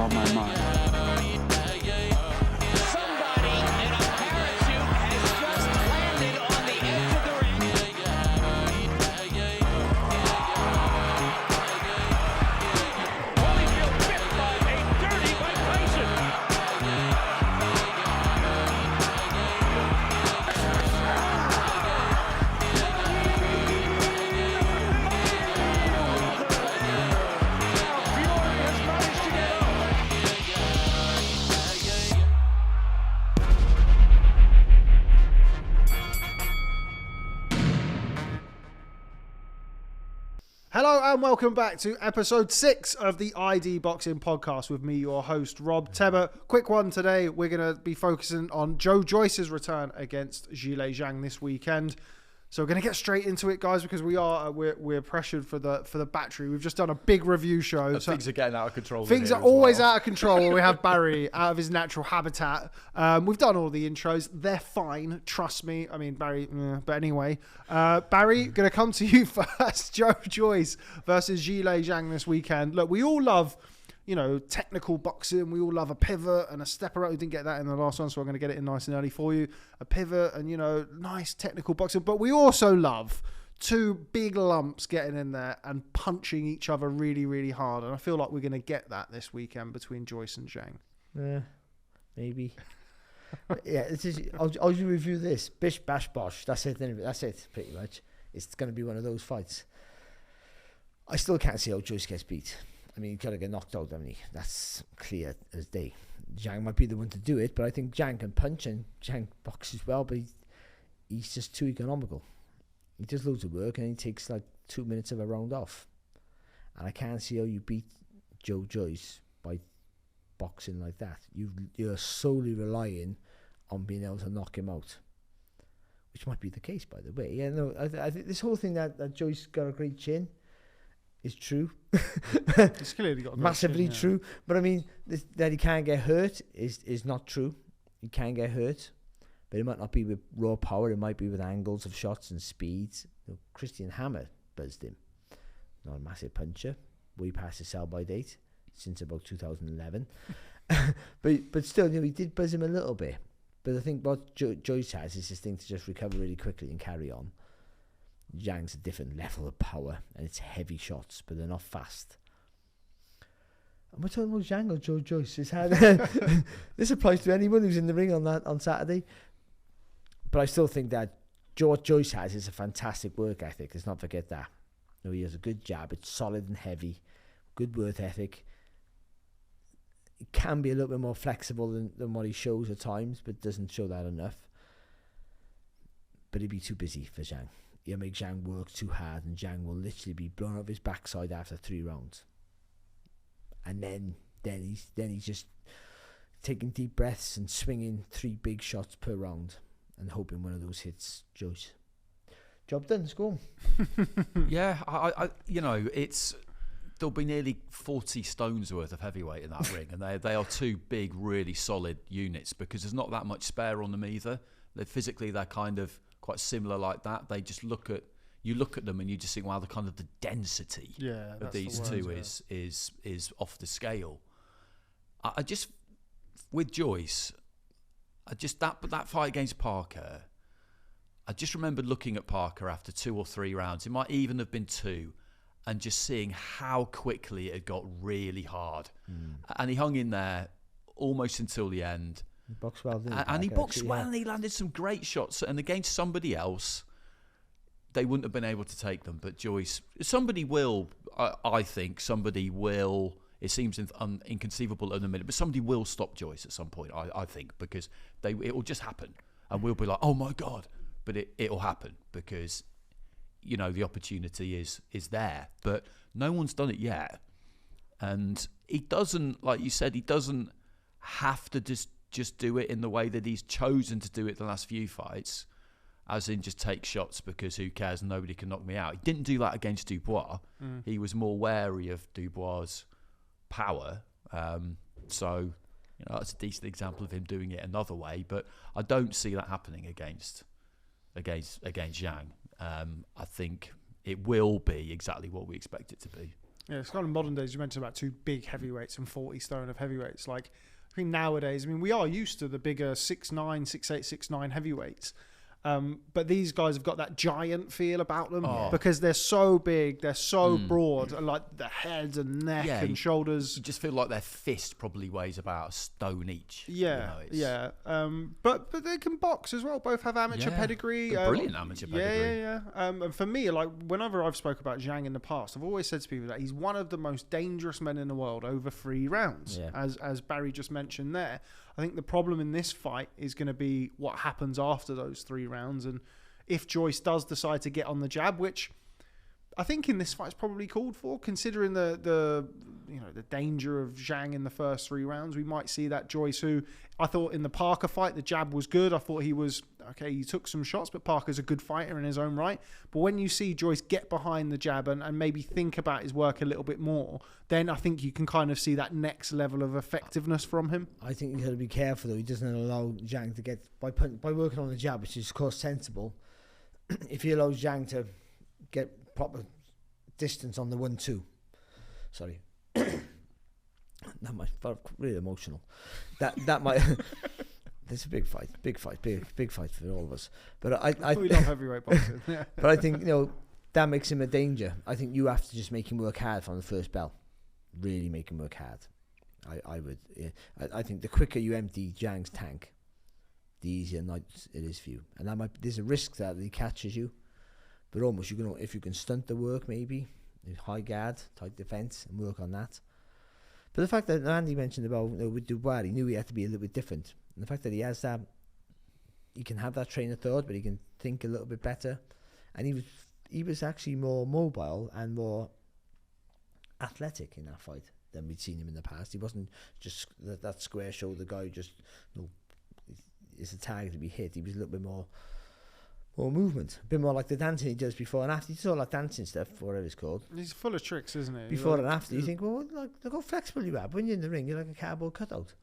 on my mind. Somebody in a parachute has just landed on the edge of the ring. Holyfield bit by a dirty Mike Tyson. Fury has managed to get up. Hello and welcome back to episode 6 of the ID Boxing Podcast with me, your host, Rob Tebber. Quick one today. We're going to be focusing on Joe Joyce's return against Zhilei Zhang this weekend. So we're going to get straight into it, guys, because we're pressured for the battery. We've just done a big review show. So things are getting out of control. things are always out of control when we have Barry out of his natural habitat. We've done all the intros. They're fine. Trust me. I mean, Barry, but anyway. Barry, going to come to you first. Joe Joyce versus Zhilei Zhang this weekend. Look, we all love, technical boxing. We all love a pivot and a step around. We didn't get that in the last one, so I'm going to get it in nice and early for you. A pivot and, nice technical boxing. But we also love two big lumps getting in there and punching each other really, really hard. And I feel like we're going to get that this weekend between Joyce and Zhang. Yeah, maybe. Yeah, I'll review this. Bish, bash, bosh. That's it. That's it, pretty much. It's going to be one of those fights. I still can't see how Joyce gets beat. I mean, he's got to get knocked out, haven't he? That's clear as day. Zhang might be the one to do it, but I think Zhang can punch and Zhang boxes well, but he's just too economical. He does loads of work and he takes like 2 minutes of a round off. And I can't see how you beat Joe Joyce by boxing like that. You're solely relying on being able to knock him out, which might be the case, by the way. Yeah, no, I think this whole thing that Joyce got a great chin is true. He's clearly got a great massively chin, yeah. true. But I mean, that he can't get hurt is not true. He can get hurt, but it might not be with raw power. It might be with angles of shots and speeds. Christian Hammer buzzed him. Not a massive puncher. Way past his sell-by date since about 2011. but still, he did buzz him a little bit. But I think what Joyce has is this thing to just recover really quickly and carry on. Zhang's a different level of power, and it's heavy shots, but they're not fast. Am I talking about Zhang or Joe Joyce? This applies to anyone who's in the ring on Saturday. But I still think that what Joyce has is a fantastic work ethic. Let's not forget that. He has a good jab. It's solid and heavy. Good work ethic. It can be a little bit more flexible than what he shows at times, but doesn't show that enough. But he'd be too busy for Zhang. He'll make Zhang work too hard, and Zhang will literally be blown off his backside after 3 rounds. And then he's just taking deep breaths and swinging 3 big shots per round and hoping one of those hits Joyce. Job done. Let's go. Yeah, I there'll be nearly 40 stones worth of heavyweight in that ring, and they are 2 big, really solid units because there's not that much spare on them either. They're kind of quite similar like that. They just look at them and you just think, wow, the kind of the density of these two is off the scale. I just with Joyce, that fight against Parker, I just remember looking at Parker after 2 or 3 rounds. It might even have been 2. And just seeing how quickly it got really hard. And he hung in there almost until the end. He boxed well, didn't he? And he boxed well, and he landed some great shots. And against somebody else, they wouldn't have been able to take them. But Joyce, somebody will, I think, it seems inconceivable in a minute, but somebody will stop Joyce at some point, I think, because it will just happen. And we'll be like, oh my God. But it'll happen because the opportunity is there, but no one's done it yet. And he doesn't, like you said, he doesn't have to just do it in the way that he's chosen to do it the last few fights, as in just take shots because who cares, nobody can knock me out. He didn't do that against Dubois. He was more wary of Dubois' power. So that's a decent example of him doing it another way, but I don't see that happening against Zhang. I think it will be exactly what we expect it to be. Yeah, it's kind of modern days. You mentioned about 2 big heavyweights and 40 stone of heavyweights. Like, I think nowadays, I mean, we are used to the bigger 6'9", 6'8", 6'9" heavyweights. But these guys have got that giant feel about them because they're so big, they're so broad, and like the head and neck and shoulders. You just feel like their fist probably weighs about a stone each. Yeah, but they can box as well. Both have amateur pedigree. Brilliant amateur pedigree. Yeah. And for me, like whenever I've spoke about Zhang in the past, I've always said to people that he's one of the most dangerous men in the world over 3 rounds, as Barry just mentioned there. I think the problem in this fight is going to be what happens after those 3 rounds, and if Joyce does decide to get on the jab, which I think in this fight is probably called for, considering the danger of Zhang in the first 3 rounds. We might see that Joyce, who I thought in the Parker fight, the jab was good. I thought he was okay. He took some shots, but Parker's a good fighter in his own right. But when you see Joyce get behind the jab and maybe think about his work a little bit more, then I think you can kind of see that next level of effectiveness from him. I think he's got to be careful though. He doesn't allow Zhang to get by working on the jab, which is of course sensible. If he allows Zhang to get proper distance on the 1-2, sorry. That might really emotional. That might. It's a big fight for all of us. But We love heavyweight boxing. But I think that makes him a danger. I think you have to just make him work hard from the first bell. Really make him work hard. I would. Yeah. I think the quicker you empty Zhang's tank, the easier night it is for you. And there's a risk that he catches you, but almost if you can stunt the work maybe. High guard, tight defence, and work on that. But the fact that Andy mentioned about with Dubois, he knew he had to be a little bit different. And the fact that he has that, he can have that train of thought, but he can think a little bit better. And he was actually more mobile and more athletic in that fight than we'd seen him in the past. He wasn't just that square shoulder guy who just is a target to be hit. He was a little bit more movement, a bit more like the dancing he does before and after. You saw that dancing stuff, whatever it's called. He's full of tricks, isn't he? Before and after, you think, well, look how flexible you are. When you're in the ring, you're like a cardboard cutout,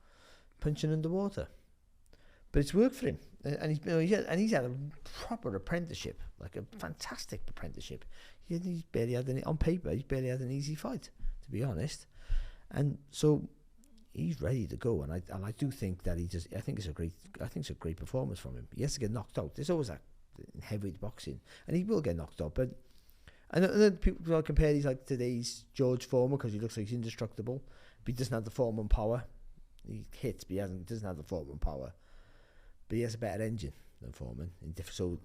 punching underwater. But it's worked for him, and he's had a proper apprenticeship, like a fantastic apprenticeship. He's barely had on paper. He's barely had an easy fight, to be honest. And so he's ready to go, and I do think that I think it's a great performance from him. He has to get knocked out. There's always that in heavyweight boxing, and he will get knocked out. But and then people compare these like today's George Foreman because he looks like he's indestructible, but he doesn't have the Foreman power. He hits, but he doesn't have the Foreman power. But he has a better engine than Foreman. So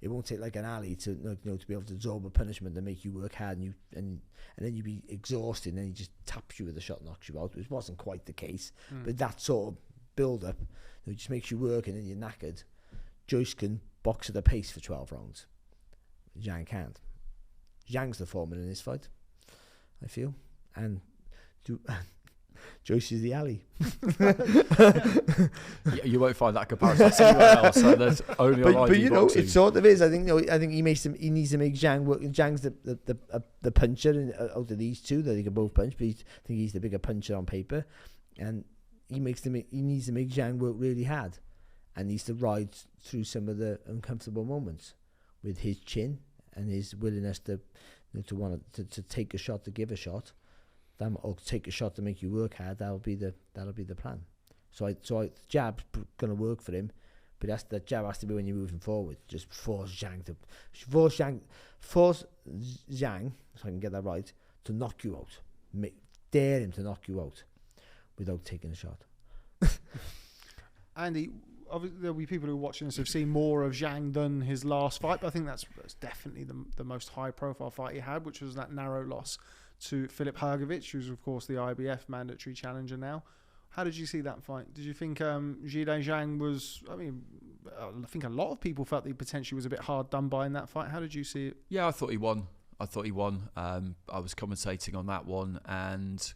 it won't take like an alley to to be able to absorb a punishment and make you work hard, and then you be exhausted, and then he just taps you with a shot, knocks you out. Which wasn't quite the case, but that sort of build up, it just makes you work, and then you're knackered. Joyce can box at a pace for 12 rounds. Zhang can't. Zhang's the Foreman in this fight, I feel, and Joyce is the alley. You won't find that comparison anywhere else. So there's only on but boxing. it sort of is. I think he needs to make Zhang work. Zhang's the puncher out of these two that he can both punch, but I think he's the bigger puncher on paper, and he needs to make Zhang work really hard. And needs to ride through some of the uncomfortable moments with his chin and his willingness to take a shot, to give a shot, or take a shot to make you work hard. That'll be the plan. So jab's gonna work for him, but that jab has to be when you're moving forward. Just force Zhang, so I can get that right, to knock you out. Dare him to knock you out without taking a shot. Andy, obviously there'll be people who are watching this who've seen more of Zhang than his last fight, but I think that's definitely the most high-profile fight he had, which was that narrow loss to Filip Hrgović, who's of course the IBF mandatory challenger now. How did you see that fight? Did you think Zhilei Zhang was? I mean, I think a lot of people felt that he potentially was a bit hard done by in that fight. How did you see it? Yeah, I thought he won. I was commentating on that one, and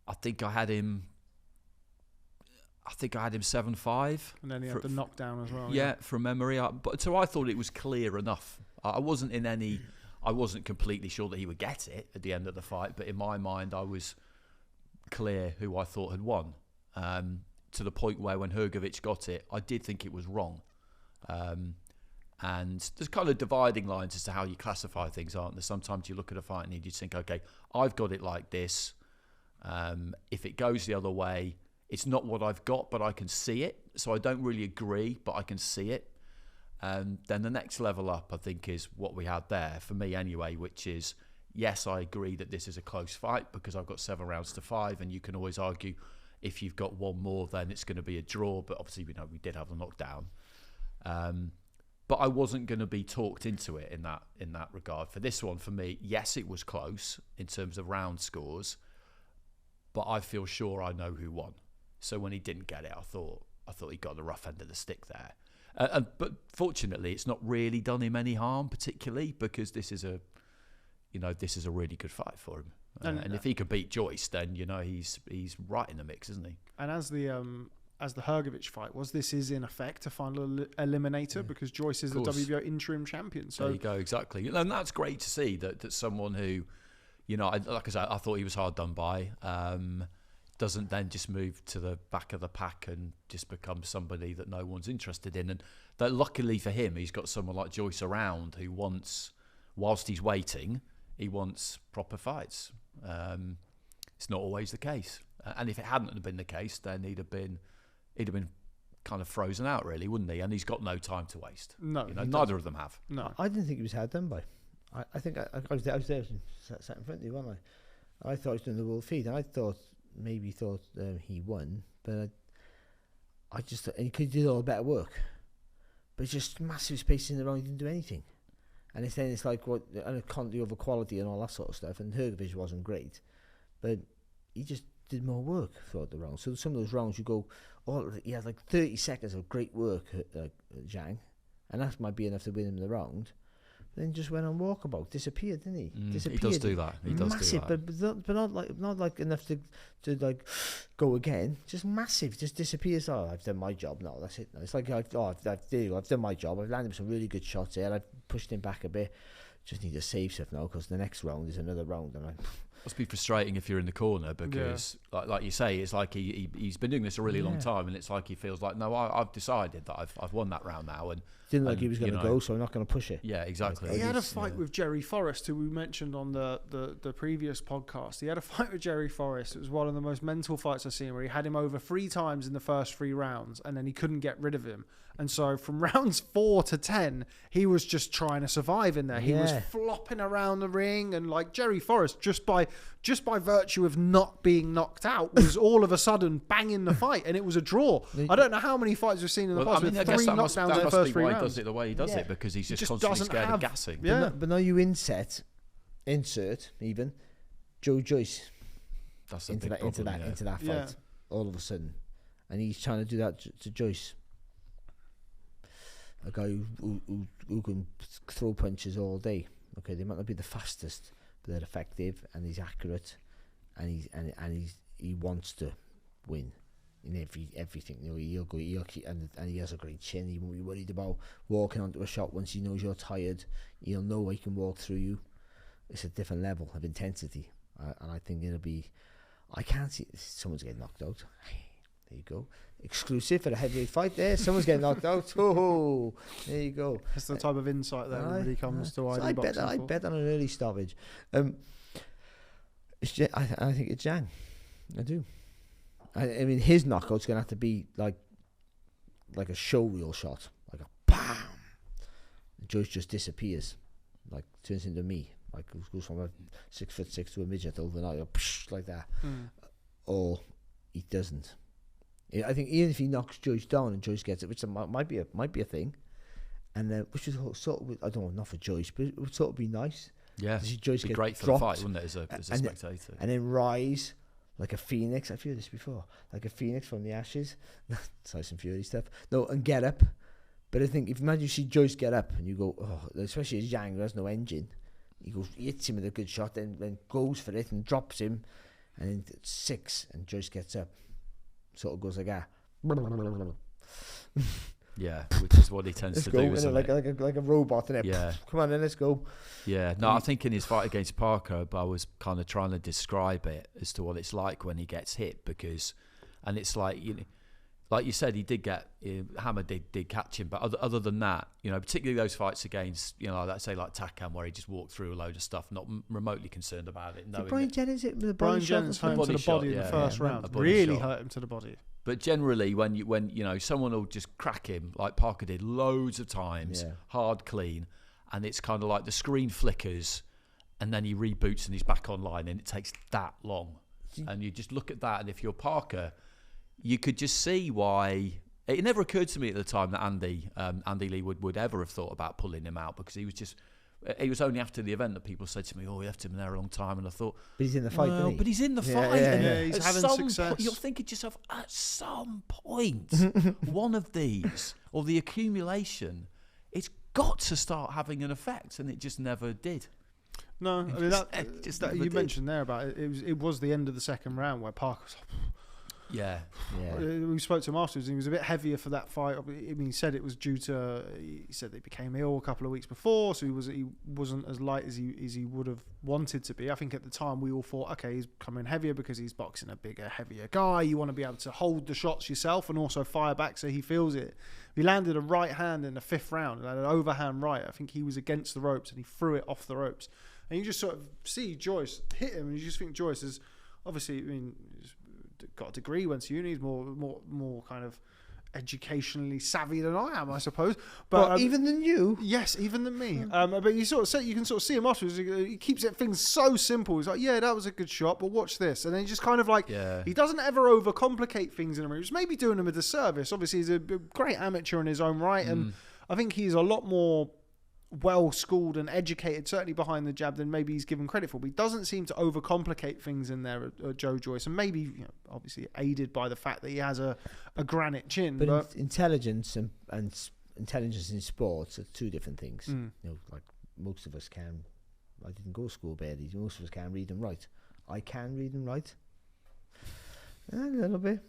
I think I had him 7-5. And then he had the knockdown as well. Yeah, from memory. So I thought it was clear enough. I wasn't completely sure that he would get it at the end of the fight, but in my mind, I was clear who I thought had won. To the point where when Hrgović got it, I did think it was wrong. And there's kind of dividing lines as to how you classify things, aren't there? Sometimes you look at a fight and you just think, okay, I've got it like this. If it goes the other way, it's not what I've got, but I can see it. So I don't really agree, but I can see it. Then the next level up, I think, is what we had there, for me anyway, which is, yes, I agree that this is a close fight because I've got 7 rounds to 5, and you can always argue if you've got one more, then it's going to be a draw. But obviously, we know we did have a knockdown. But I wasn't going to be talked into it in that regard. For this one, for me, yes, it was close in terms of round scores, but I feel sure I know who won. So when he didn't get it, I thought he got the rough end of the stick there. But fortunately, it's not really done him any harm, particularly because this is a really good fight for him. And if he could beat Joyce, then he's right in the mix, isn't he? And as the Hrgovic fight was, this is in effect a final eliminator because Joyce is the WBO interim champion. So there you go, exactly. And that's great to see that someone who, like I said, I thought he was hard done by, doesn't then just move to the back of the pack and just become somebody that no one's interested in. And that luckily for him, he's got someone like Joyce around who wants, whilst he's waiting, he wants proper fights. It's not always the case. And if it hadn't been the case, then he'd have been kind of frozen out, really, wouldn't he? And he's got no time to waste. No, neither of them have. No, I didn't think he was hard done by. I think I was there, sat in front of you, wasn't I? I thought he was doing the world feed, and I thought he won, but I just thought, and he could do all the better work, but it's just massive space in the round. He didn't do anything, and it's like what and a quantity over quality and all that sort of stuff. And Hrgovic wasn't great, but he just did more work throughout the round. So some of those rounds you go, he had like 30 seconds of great work, Zhang, and that might be enough to win him the round. Then just went on walkabout, disappeared, didn't he? Disappeared. He does do that. He does massive, do that. but not like enough to like go again. Just massive, just disappears. Oh, I've done my job. No, that's it. No, it's like I've done my job. I've landed some really good shots here. I've pushed him back a bit. Just need to save stuff now because the next round is another round, and must be frustrating if you're in the corner because, like you say, it's like he's been doing this a really long time, and it's like he feels like, no, I've decided that I've won that round now, and didn't like he was going to go, so I'm not going to push it. Yeah, exactly. He had a fight with Jerry Forrest, who we mentioned on the previous podcast. He had a fight with Jerry Forrest. It was one of the most mental fights I've seen, where he had him over 3 times in the first 3 rounds, and then he couldn't get rid of him. And so from rounds 4 to 10, he was just trying to survive in there. He was flopping around the ring, and like Jerry Forrest, just by virtue of not being knocked out, was all of a sudden banging the fight, and it was a draw. I don't know how many fights we've seen in the past with 3 knockdowns in the first 3 rounds. He does it the way he does it, because he's just just constantly doesn't scared have- of gassing. Yeah. But now you insert even Joe Joyce That's a into big that problem, into that fight Yeah. all of a sudden, and he's trying to do that to Joyce, a guy who can throw punches all day. Okay, they might not be the fastest, but they're effective, and he's accurate, and he wants to win in everything. He'll go, and he has a great chin. He won't be worried about walking onto a shot once he knows you're tired. He'll know he can walk through you. It's a different level of intensity, and I think it'll be. I can't see someone's getting knocked out. There you go. Exclusive for the heavyweight fight there. Someone's getting knocked out. Oh, there you go. That's the type of insight that really comes to ID I boxing. bet on an early stoppage. I think it's Zhang. I do. I mean, his knockout's going to have to be like a show reel shot. Like a bam. Joyce just disappears. Like, turns into me. Like, goes from a 6'6" to a midget overnight. Or like that. Or he doesn't. I think even if he knocks Joyce down and Joyce gets it, which might be a thing, and which is sort of, I don't know, not for Joyce, but it would sort of be nice. Yeah, Joyce be get great for dropped, the fight, wouldn't it, as a spectator? And then rise like a phoenix. I've heard this before, like a phoenix from the ashes. Tyson Fury stuff. No, and get up. But I think if imagine you see Joyce get up and you go, oh, especially as Zhang, who has no engine, he hits him with a good shot, then goes for it and drops him, and then 6, and Joyce gets up. Sort of goes like that. Yeah, which is what he tends to do, isn't like it? like a robot, and Yeah. Come on, then let's go. Yeah, no, I think in his fight against Parker, I was kind of trying to describe it as to what it's like when he gets hit, and it's like, like you said, he did get Hammer did catch him, but other than that, particularly those fights against, let's say like Takam, where he just walked through a load of stuff, not remotely concerned about it. Brian Jennings hit with a body Brian shot? Jennings hurt him to the body in the first round. Really hurt him to the body. But generally, when someone will just crack him like Parker did loads of times, hard, clean, and it's kind of like the screen flickers, and then he reboots and he's back online, and it takes that long. And you just look at that, and if you're Parker, you could just see why. It never occurred to me at the time that Andy Lee would ever have thought about pulling him out, because he was only after the event that people said to me, "Oh, we left him there a long time," and I thought, but he's in the fight, isn't he? But he's in the fight. Yeah, he's having success. You're thinking to yourself, at some point, one of these, or the accumulation, it's got to start having an effect, and it just never did. No, I mean that you mentioned there about it was the end of the second round where Parker was like, yeah. We spoke to him afterwards, and he was a bit heavier for that fight. I mean, he said it was due to, he said that he became ill a couple of weeks before, so he wasn't as light as he would have wanted to be. I think at the time we all thought, okay, he's coming heavier because he's boxing a bigger, heavier guy. You want to be able to hold the shots yourself and also fire back so he feels it. He landed a right hand in the fifth round, and had an overhand right. I think he was against the ropes, and he threw it off the ropes. And you just sort of see Joyce hit him, and you just think Joyce is obviously, I mean, he's got a degree, went to uni, he's more kind of educationally savvy than I am, I suppose. But even than you? Yes, even than me. But you can sort of see him afterwards. He keeps things so simple. He's like, yeah, that was a good shot, but watch this. And then he just kind of like, he doesn't ever overcomplicate things in a ring. He's maybe doing him a disservice. Obviously, he's a great amateur in his own right, and I think he's a lot more well-schooled and educated, certainly behind the jab, than maybe he's given credit for. But he doesn't seem to overcomplicate things in there at Joe Joyce, and maybe obviously aided by the fact that he has a granite chin. But intelligence and intelligence in sports are two different things. Like most of us can. I didn't go to school barely. Most of us can read and write. I can read and write. A little bit,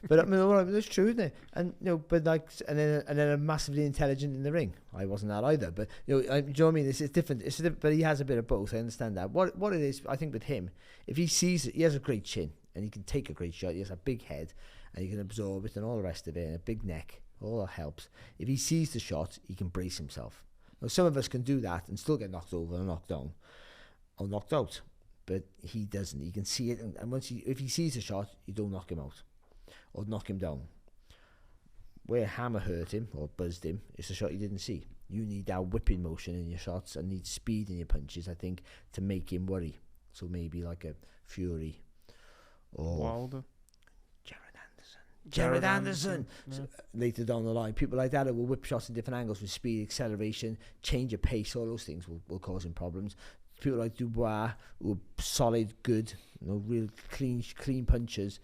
but I mean, that's true, isn't it? And but like, and then I'm massively intelligent in the ring. I wasn't that either, but do you know what I mean? It's different. But he has a bit of both. I understand that. What it is, I think, with him, if he sees it, he has a great chin and he can take a great shot. He has a big head and he can absorb it and all the rest of it, and a big neck. All that helps. If he sees the shot, he can brace himself. Now, some of us can do that and still get knocked over and knocked down or knocked out. But he doesn't. He can see it, and if he sees a shot, you don't knock him out or knock him down. Where Hammer hurt him or buzzed him, it's a shot he didn't see. You need that whipping motion in your shots and need speed in your punches, I think, to make him worry. So maybe like a Fury or Wilder. Jared Anderson. So later down the line, people like that will whip shots in different angles with speed, acceleration, change of pace. All those things will cause him problems. People like Dubois, who are solid, good, real clean punchers,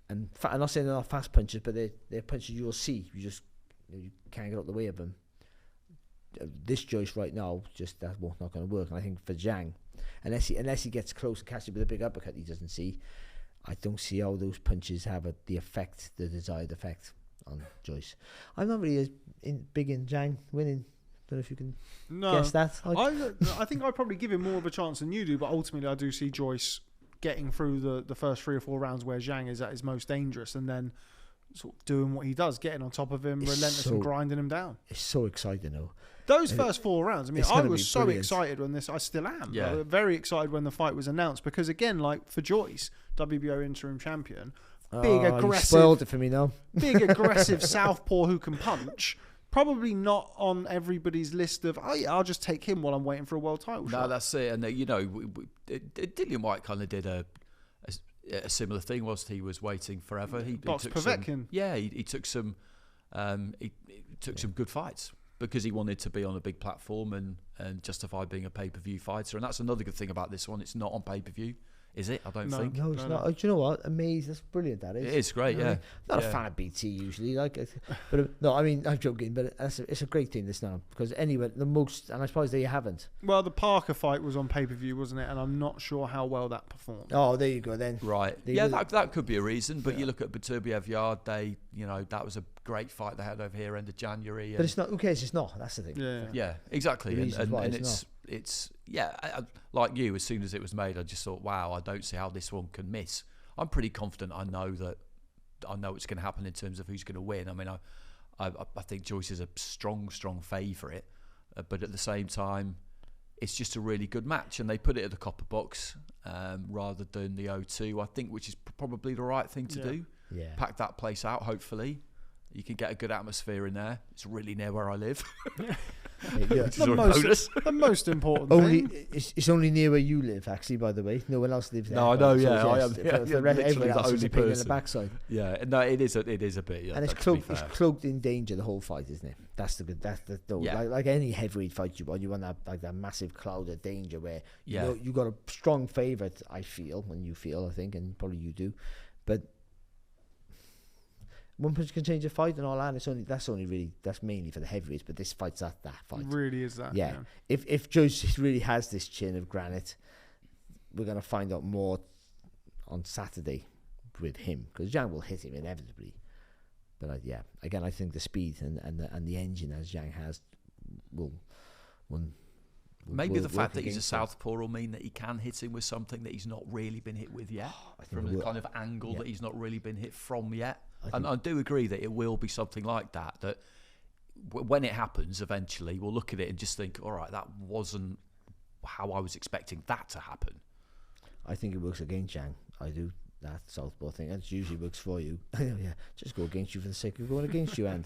and I'm not saying they're not fast punchers, but they're punches you'll see. You can't get out the way of them. This Joyce right now, just that's not going to work. And I think for Zhang, unless he gets close and catches with a big uppercut he doesn't see, I don't see how those punches have the desired effect on Joyce. I'm not really big in Zhang winning. Don't know if you can guess that. I think I'd probably give him more of a chance than you do, but ultimately I do see Joyce getting through the first 3 or 4 rounds where Zhang is at his most dangerous, and then sort of doing what he does, getting on top of him, relentless and grinding him down. It's so exciting though. Those first 4 rounds, I mean, I was so brilliant. excited when I still am. Yeah. Very excited when the fight was announced, because again, like for Joyce, WBO interim champion, big aggressive. You spoiled it for me now. Big aggressive southpaw who can punch. Probably not on everybody's list of, I'll just take him while I'm waiting for a world title shot. No, that's it. And Dillian White kind of did a similar thing whilst he was waiting forever. He took Povetkin. He took some some good fights because he wanted to be on a big platform and justify being a pay-per-view fighter. And that's another good thing about this one. It's not on pay-per-view. Is it? I don't think. No, it's not. Do you know what? Amazing. That's brilliant. That is. It is great. Yeah. Not a fan of BT usually. But no, I mean, I'm joking. But it's a great thing this now, because anyway, the most, and I suppose they haven't. Well, the Parker fight was on pay-per-view, wasn't it? And I'm not sure how well that performed. Oh, there you go then. Right. That could be a reason. But you look at Beterbiev Yard. That was a great fight they had over here end of January. But it's not. Who cares? It's not. That's the thing. Yeah. Exactly. And it's like you, as soon as it was made, I just thought, wow, I don't see how this one can miss. I'm pretty confident I know that I know it's going to happen in terms of who's going to win. I mean, I think Joyce is a strong favourite, but at the same time, it's just a really good match, and they put it at the Copper Box rather than the O2. I think, which is probably the right thing to do. Yeah. Pack that place out. Hopefully, you can get a good atmosphere in there. It's really near where I live. The most important thing. It's only near where you live, actually. By the way, no one else lives there. No, I know. So Yeah, I am. Everyone else is a pain in the person. backside. Yeah, no, it is a bit. Yeah, And it's cloaked in danger the whole fight, isn't it? That's the Yeah. like any heavyweight fight you want that like that massive cloud of danger where you Yeah. know you got a strong favourite. I think, and probably you do, but one punch can change a fight and all that. And that's mainly for the heavyweights, but this fight's that fight. Really is that? Yeah. If Joyce really has this chin of granite, we're gonna find out more on Saturday with him, because Zhang will hit him inevitably. But again, I think the speed and the engine as Zhang has will Maybe the fact that he's a against him. southpaw will mean that he can hit him with something that he's not really been hit with yet, from it the will. kind of angle that he's not really been hit from yet. I And I do agree that it will be something like that, that when it happens eventually, we'll look at it and just think, all right, that wasn't how I was expecting that to happen. I think it works against Zhang. I do. That southpaw thing. That usually works for you. Yeah, just go against you for the sake of going against you. And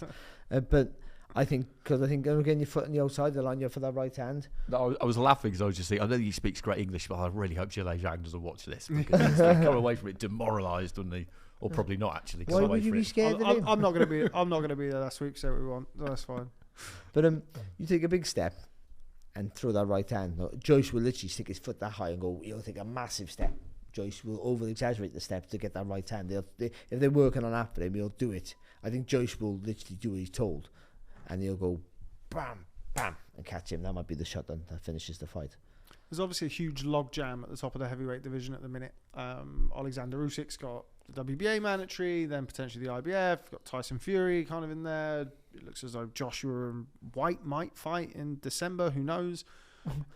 but I think I'm getting your foot on the outside, the line you for that right hand. No, I was laughing because I was just thinking, I know he speaks great English, but I really hope Zhilei Zhang doesn't watch this, because he's going to come away from it demoralised, wouldn't he? Or probably not, actually. 'Cause Why I'm would away you for be it. scared of him? I'm not going to be there last week. Say what we want. That's fine. But you take a big step and throw that right hand. No, Joyce will literally stick his foot that high and go. He'll take a massive step. Joyce will over exaggerate the step to get that right hand. If they're working on that for him, he'll do it. I think Joyce will literally do what he's told, and he'll go bam, bam, and catch him. That might be the shot that finishes the fight. There's obviously a huge log jam at the top of the heavyweight division at the minute. Alexander Usyk's got the WBA mandatory, then potentially the IBF. Got Tyson Fury kind of in there. It looks as though Joshua and White might fight in December. Who knows?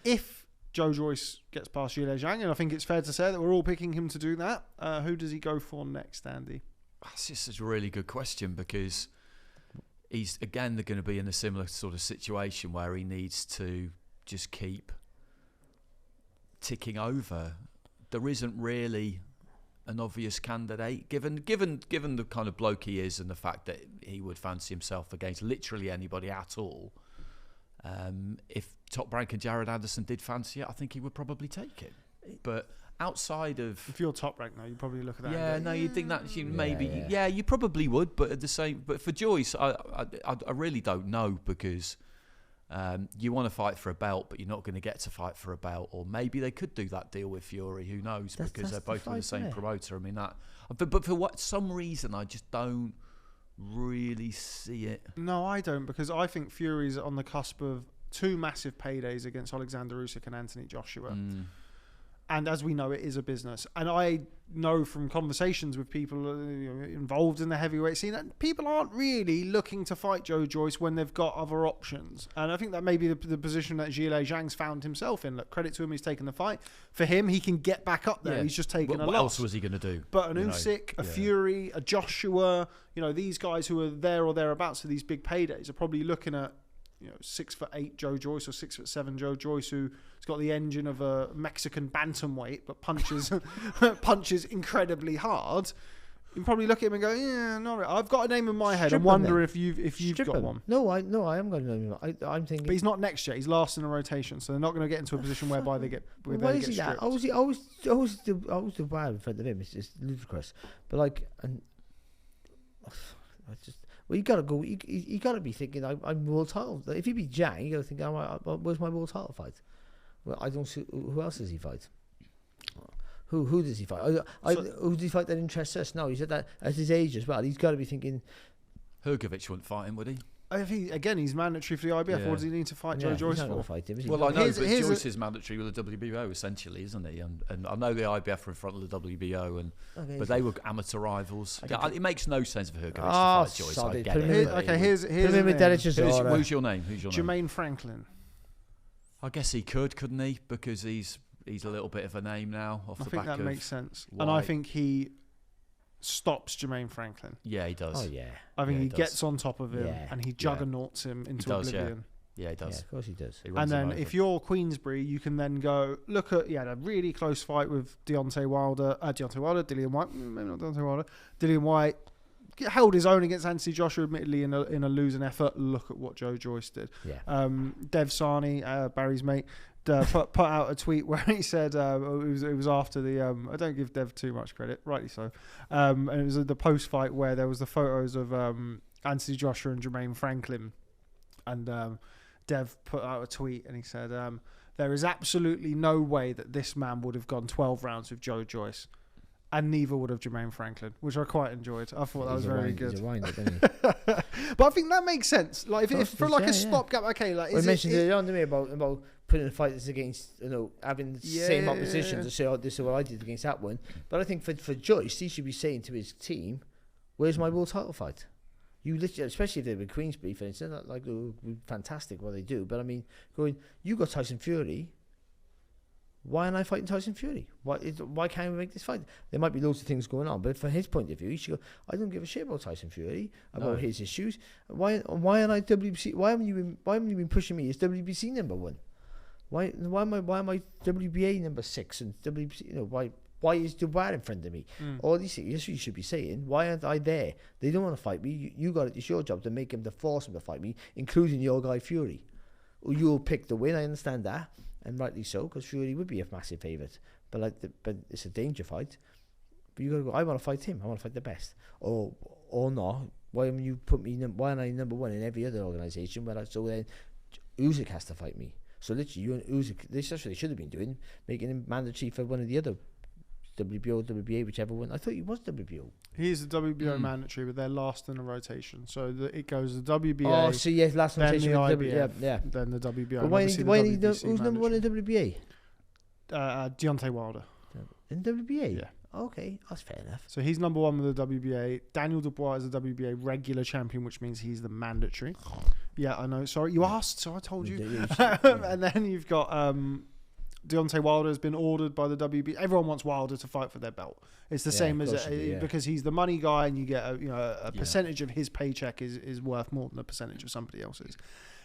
If Joe Joyce gets past Zhilei Zhang, and I think it's fair to say that we're all picking him to do that, who does he go for next, Andy? That's just a really good question, because he's, again, they're going to be in a similar sort of situation where he needs to just keep ticking over. There isn't really an obvious candidate, given the kind of bloke he is and the fact that he would fancy himself against literally anybody at all. If Top Rank and Jared Anderson did fancy it, I think he would probably take it. But outside of, If you're Top Rank now, you probably look at that. yeah, and go, no, you'd think that maybe, yeah. yeah, you probably would. But at the same, but for Joyce, I really don't know, because you want to fight for a belt, but you're not going to get to fight for a belt. Or maybe they could do that deal with Fury. Who knows? Because they're both with the same promoter. I mean that, but for some reason, I just don't really see it. No, I don't, because I think Fury's on the cusp of two massive paydays against Alexander Usyk and Anthony Joshua. And as we know, it is a business. And I know from conversations with people involved in the heavyweight scene that people aren't really looking to fight Joe Joyce when they've got other options. And I think that may be the position that Zhilei Zhang's found himself in. Look, credit to him, he's taken the fight. For him, he can get back up there. Yeah. He's just taken a What loss. else was he going to do? But an Usyk, a Fury, a Joshua, these guys who are there or thereabouts for these big paydays are probably looking at 6'8" Joe Joyce or 6'7" Joe Joyce, who's got the engine of a Mexican bantamweight but punches incredibly hard. You can probably look at him and go, yeah, no, I've got a name in my head. Strip I'm him wondering then. if you've Strip got him. one. No, I am going to. I'm thinking. But he's not next yet. He's last in a rotation, so they're not going to get into a position whereby they get. Why is he that? I always do bad in front of him. It's just ludicrous. But you gotta go. You gotta be thinking I'm world title. If you beat Zhang, you gotta think, where's my world title fight? Well, I don't see who else does he fight. Who does he fight? Who does he fight that interests us? No, he's at that at his age as well. He's got to be thinking. Hergovich wouldn't fight him, would he? Again, he's mandatory for the IBF. Yeah. What does he need to fight Joe He's Joyce not for? gonna fight him, is he? Well, I know, but Here's Joyce is mandatory with the WBO, essentially, isn't he? And I know the IBF are in front of the WBO, but they were amateur rivals. It makes no sense for Hergovich to fight Joyce. I get it. Here's Put him in Derek Chisora. Who's your name? Jermaine Franklin. I guess he couldn't he? Because he's a little bit of a name now off I the think back that of makes sense. White. And I think he stops Jermaine Franklin. Yeah, he does. Oh yeah. I think Yeah, he he gets does. on top of him Yeah. and he juggernauts him into does, yeah. oblivion. Yeah, he Yeah, does. of course he does. He runs And him then over. if you're Queensbury, you can then go look at. He had a really close fight with Dillian White, maybe not Deontay Wilder. Dillian White held his own against Anthony Joshua, admittedly in a losing effort. Look at what Joe Joyce did. Yeah. Dev Sani, Barry's mate, put out a tweet where he said it was after the. I don't give Dev too much credit, rightly so. And it was the post fight where there was the photos of Anthony Joshua and Jermaine Franklin, and Dev put out a tweet and he said, there is absolutely no way that this man would have gone 12 rounds with Joe Joyce, and neither would have Jermaine Franklin, which I quite enjoyed. I thought that was very good. He's a winder, isn't he? But I think that makes sense. Like if for like a stopgap, okay, like We is mentioned it, earlier on to me about putting fighters against, having the same opposition Yeah. to say, oh, this is what I did against that one. But I think for Joyce, he should be saying to his team, where's my world title fight? You literally, especially if they're with Queensbury, for instance, like fantastic what they do. But I mean, going, you got Tyson Fury. Why am I fighting Tyson Fury? Why can't we make this fight? There might be loads of things going on, but from his point of view, he should go, I don't give a shit about Tyson Fury, about his issues. Why aren't I WBC? Why haven't you been pushing me as WBC number 1? Why am I WBA number 6 and WBC? Why is Dubai in front of me? All these things. Yes, you should be saying, why aren't I there? They don't want to fight me. You got it. It's your job to make him, to force him to fight me, including your guy Fury. Well, you'll pick the win. I understand that, and rightly so, because Fury would be a massive favourite. But it's a danger fight. But you got to go, I want to fight him. I want to fight the best. Or not. Why haven't you put me? Why am I number 1 in every other organisation? So then Usyk has to fight me. So literally, you and Usyk, that's what they should have been doing, making him mandatory for one of the other WBO, WBA, whichever one. I thought he was WBO. He's the WBO mandatory, but they're last in the rotation. So it goes the WBA. Oh, so yes, last then rotation the with IBF, yeah. then the WBO. But why obviously who's number 1 in WBA? Deontay Wilder. In WBA? Yeah. Okay, that's fair enough. So he's number 1 with the WBA. Daniel Dubois is the WBA regular champion, which means he's the mandatory. Yeah, I know. Sorry, you asked, so I told you. And then you've got Deontay Wilder has been ordered by the WBA. Everyone wants Wilder to fight for their belt. It's the same as because he's the money guy, and you get a percentage of his paycheck is worth more than a percentage of somebody else's.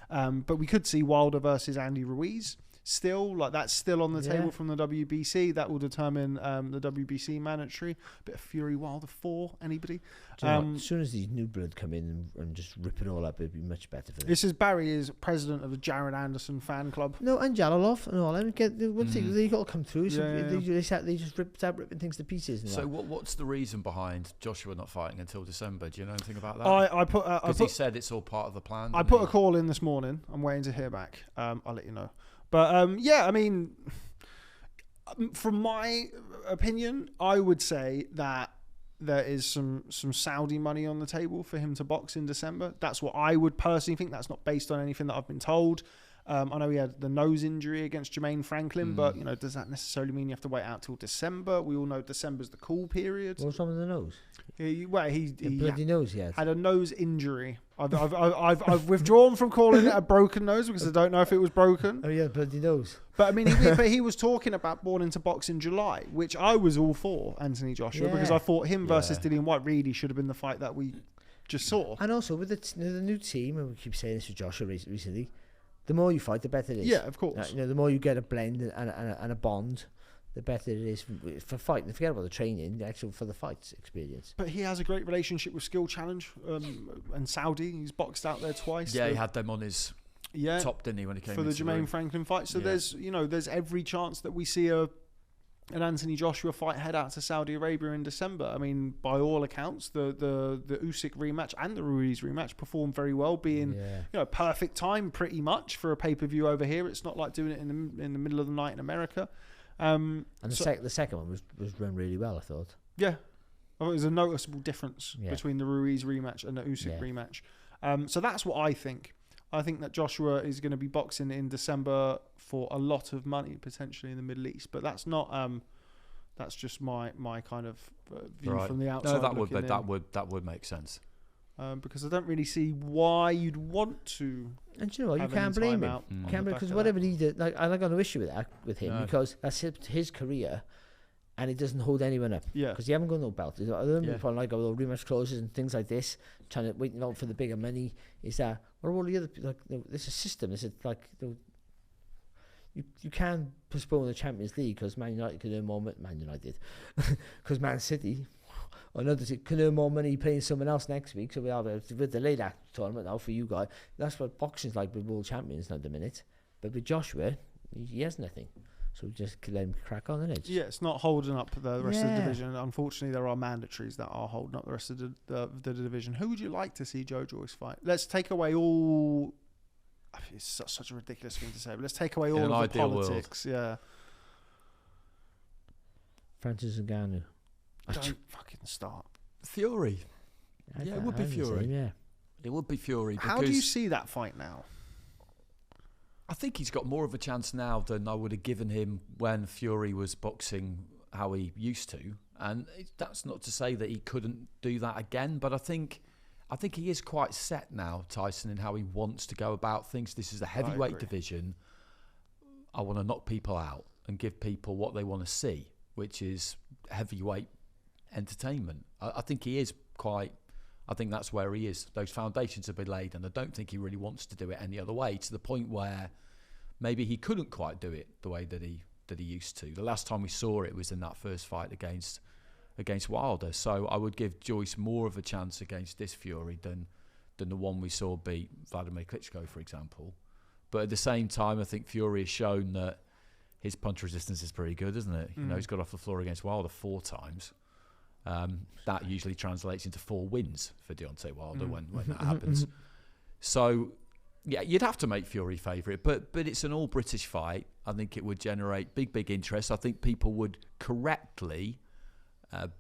But we could see Wilder versus Andy Ruiz. Still, like that's still on the table from the WBC. That will determine the WBC mandatory. Bit of Fury Wilder 4. Anybody? As soon as these new blood come in and just rip it all up, it'd be much better for them. This is Barry is president of the Jared Anderson fan club. No, and Jalolov and all. I mean, one thing they got to come through. So Yeah. they just ripping things to pieces. And So that. what's the reason behind Joshua not fighting until December? Do you know anything about that? I put Because he said it's all part of the plan. I didn't put he? a call in this morning. I'm waiting to hear back. I'll let you know. But yeah, I mean, from my opinion, I would say that there is some Saudi money on the table for him to box in December. That's what I would personally think. That's not based on anything that I've been told. I know he had the nose injury against Jermaine Franklin, but does that necessarily mean you have to wait out till December? We all know December's the cool period. What's wrong with the nose? He Bloody nose, yeah. had a nose injury. I've withdrawn from calling it a broken nose because I don't know if it was broken. Oh yeah, bloody nose. But I mean, he was talking about born into box in July, which I was all for Anthony Joshua because I thought him versus Dillian White really should have been the fight that we just saw. And also with the new team, and we keep saying this with Joshua recently, the more you fight, the better it is. Yeah, of course. The more you get a blend and a bond, the better it is for fighting. Forget about the training, the actual for the fights experience. But he has a great relationship with Skill Challenge and Saudi. He's boxed out there twice. Yeah, he had them on his top, didn't he, when he came for the into Jermaine room? Franklin fight. So there's every chance that we see an Anthony Joshua fight head out to Saudi Arabia in December. I mean, by all accounts, the Usyk rematch and the Ruiz rematch performed very well, being perfect time pretty much for a pay-per-view over here. It's not like doing it in the middle of the night in America. And the second one was run really well, I thought. Yeah, I thought it was a noticeable difference between the Ruiz rematch and the Usyk rematch. So that's what I think. I think that Joshua is going to be boxing in December for a lot of money, potentially in the Middle East. But that's not. That's just my kind of view from the outside. No, that would make sense. Because I don't really see why you'd want to. And you know what, you can't blame him. Can't blame because whatever he did, I got no issue with that with him because that's his career. and it doesn't hold anyone up. Yeah. Because you haven't got no belt. Other than Yeah. people like all rematch clauses and things like this, trying to waiting out for the bigger money. Is that what are all the other there's a system? Is it like you can postpone the Champions League because Man United can earn more money. Man United, because Man City. Another team can earn more money playing someone else next week, so we'll delay that tournament now for you guys. That's what boxing's like with world champions now at the minute. But with Joshua, he has nothing, so we just let him crack on, innit? Yeah, it's not holding up the rest of the division. Unfortunately, there are mandatories that are holding up the rest of the division. Who would you like to see Joe Joyce fight? Let's take away all. I mean, it's such a ridiculous thing to say, but let's take away all of the politics. Yeah. Francis Ngannou. Don't fucking start. Fury. Yeah, it would be Fury. Yeah. It would be Fury. How do you see that fight now? I think he's got more of a chance now than I would have given him when Fury was boxing how he used to. And that's not to say that he couldn't do that again, but I think he is quite set now, Tyson, in how he wants to go about things. This is a heavyweight division. I want to knock people out and give people what they want to see, which is heavyweight entertainment. I think he is quite. I think that's where he is. Those foundations have been laid, and I don't think he really wants to do it any other way. To the point where maybe he couldn't quite do it the way that he used to. The last time we saw it was in that first fight against Wilder. So I would give Joyce more of a chance against this Fury than the one we saw beat Vladimir Klitschko, for example. But at the same time, I think Fury has shown that his punch resistance is pretty good, isn't it? You know, he's got off the floor against Wilder 4 times. That usually translates into 4 wins for Deontay Wilder when that happens. So, yeah, you'd have to make Fury favourite, but it's an all-British fight. I think it would generate big interest. I think people would correctly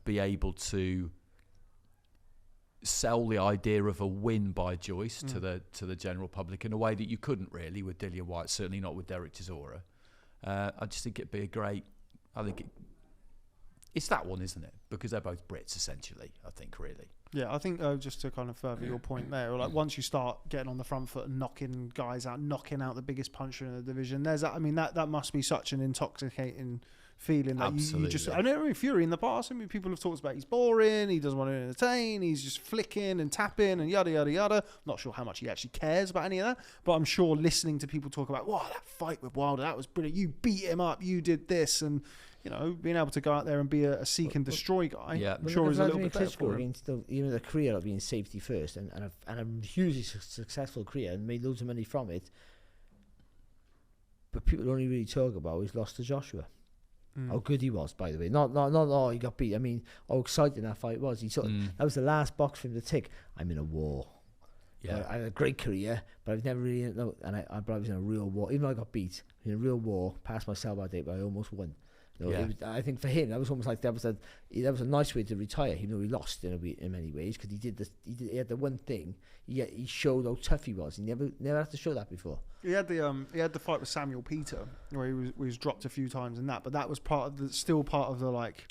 be able to sell the idea of a win by Joyce to the general public in a way that you couldn't really with Dillian Whyte, certainly not with Derek Chisora. I just think it'd be a great. I think it's that one, isn't it? Because they're both Brits, essentially. I think, really. Yeah, I think just to kind of further your point there, like once you start getting on the front foot and knocking guys out, knocking out the biggest puncher in the division, there's that. I mean, that must be such an intoxicating feeling that you just. I know Fury in the past. I mean, people have talked about he's boring, he doesn't want to entertain, he's just flicking and tapping and yada yada yada. Not sure how much he actually cares about any of that, but I'm sure listening to people talk about, wow, that fight with Wilder, that was brilliant. You beat him up, you did this, and you know, being able to go out there and be a seek and destroy guy, yeah, I'm sure is a little bit better for him. Against even the career of being safety first and a hugely successful career and made loads of money from it. But people only really talk about he's lost to Joshua. How good he was, by the way. Not he got beat. I mean, how exciting that fight was. That was the last box for him to tick. I'm in a war. Yeah, I had a great career, but I've never really I was in a real war. Even though I got beat in a real war, passed my sell-by date, but I almost won. I think for him that was almost like that was a nice way to retire, even though he lost in many ways, because he had the one thing he showed how tough he was. He never had to show that before. He had the fight with Samuel Peter where he was dropped a few times in that, but that was still part of the like.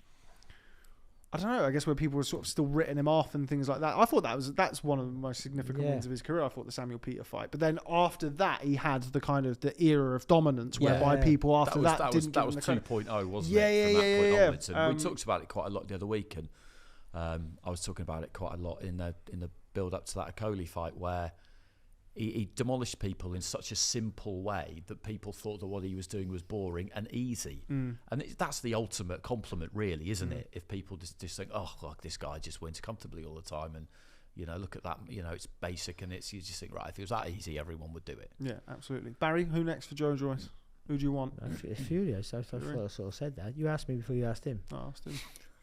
I don't know. I guess where people were sort of still written him off and things like that. I thought that's one of the most significant wins of his career. I thought the Samuel Peter fight, but then after that, he had the kind of the era of dominance whereby people after that didn't. That was 2.0, wasn't it? From that point onwards. And we we talked about it quite a lot the other week, and I was talking about it quite a lot in the build up to that Okoli fight where. He demolished people in such a simple way that people thought that what he was doing was boring and easy. And that's the ultimate compliment, really, isn't it? If people just think, oh, look, this guy just wins comfortably all the time. And, you know, look at that, you know, it's basic. And you just think, right, if it was that easy, everyone would do it. Yeah, absolutely. Barry, who next for Joe Joyce? Who do you want? Furious. I thought I sort of said that. You asked me before you asked him. I asked him.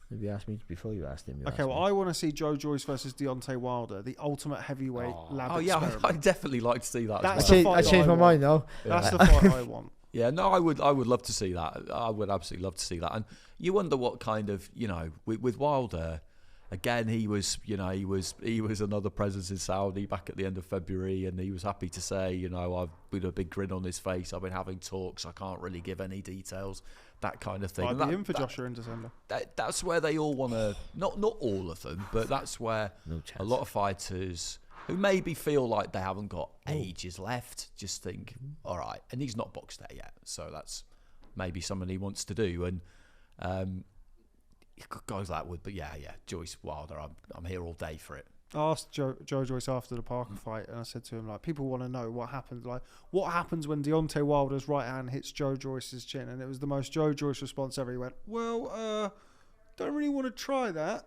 Maybe you asked me before you asked him. Okay, well, I want to see Joe Joyce versus Deontay Wilder, the ultimate heavyweight lab experiment. I definitely like to see that. I changed my mind though. That's the fight I want. Yeah, no, I would love to see that. I would absolutely love to see that. And you wonder what kind of, you know, with Wilder, again, he was another presence in Saudi back at the end of February, and he was happy to say, you know, I've with a big grin on his face, I've been having talks, I can't really give any details, that kind of thing. I'd be in for Joshua in December. That's where they all want to, not all of them, but that's where a lot of fighters who maybe feel like they haven't got ages left just think, all right, and he's not boxed there yet, so that's maybe something he wants to do. And guys like that would. But yeah, Joyce Wilder, I'm here all day for it. I asked Joe Joyce after the Parker fight, and I said to him, like, people want to know what happened. Like, what happens when Deontay Wilder's right hand hits Joe Joyce's chin? And it was the most Joe Joyce response ever. He went, well, don't really want to try that.